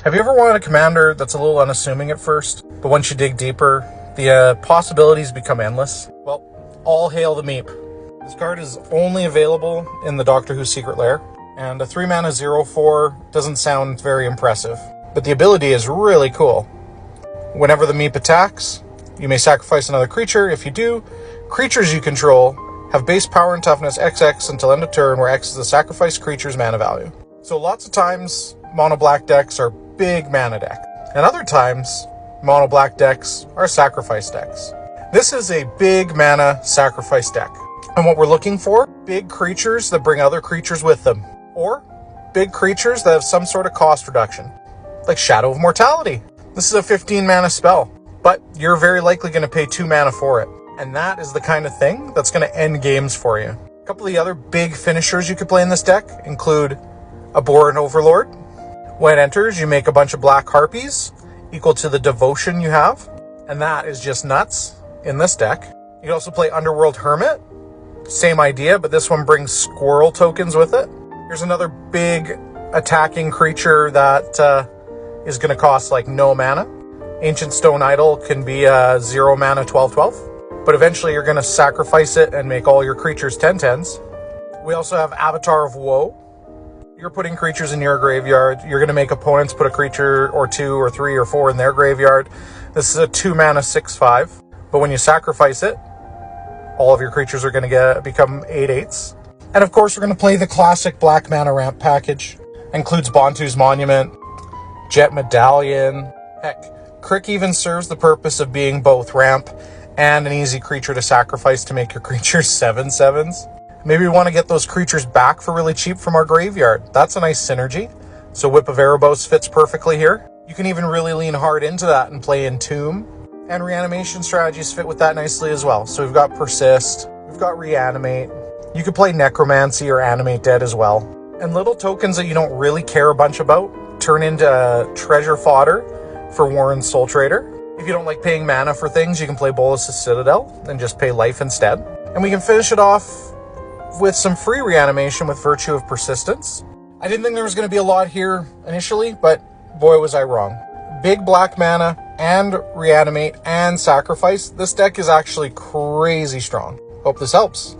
Have you ever wanted a commander that's a little unassuming at first, but once you dig deeper, the possibilities become endless? Well, all hail the Meep. This card is only available in the Doctor Who Secret Lair, and a 3-mana 0/4 doesn't sound very impressive, but the ability is really cool. Whenever the Meep attacks, you may sacrifice another creature. If you do, creatures you control have base power and toughness XX until end of turn, where X is the sacrificed creature's mana value. So lots of times, mono black decks are big mana decks, and other times, mono black decks are sacrifice decks. This is a big mana sacrifice deck, and what we're looking for, big creatures that bring other creatures with them, or big creatures that have some sort of cost reduction, like Shadow of Mortality. This is a 15 mana spell, but you're very likely going to pay 2 mana for it, and that is the kind of thing that's going to end games for you. A couple of the other big finishers you could play in this deck include Abhorrent Overlord. When it enters, you make a bunch of black harpies equal to the devotion you have, and that is just nuts in this deck. You can also play Underworld Hermit. Same idea, but this one brings squirrel tokens with it. Here's another big attacking creature that is going to cost like no mana. Ancient Stone Idol can be a 0 mana 12/12, but eventually you're going to sacrifice it and make all your creatures 10/10s. We also have Avatar of Woe. You're putting creatures in your graveyard. You're going to make opponents put a creature or 2 or 3 or 4 in their graveyard. This is a 2 mana 6/5, but when you sacrifice it, all of your creatures are going to become 8/8s. And of course, we're going to play the classic black mana ramp package. Includes Bantu's Monument, Jet Medallion. Heck, Crick even serves the purpose of being both ramp and an easy creature to sacrifice to make your creatures 7/7s. Maybe we want to get those creatures back for really cheap from our graveyard. That's a nice synergy. So Whip of Erebos fits perfectly here. You can even really lean hard into that and play Entomb. And reanimation strategies fit with that nicely as well. So we've got Persist, we've got Reanimate. You could play Necromancy or Animate Dead as well. And little tokens that you don't really care a bunch about turn into treasure fodder for Warren's Soul Trader. If you don't like paying mana for things, you can play Bolas' Citadel and just pay life instead. And we can finish it off with some free reanimation with Virtue of Persistence. I didn't think there was going to be a lot here initially, but boy was I wrong. Big black mana and reanimate and sacrifice. This deck is actually crazy strong. Hope this helps.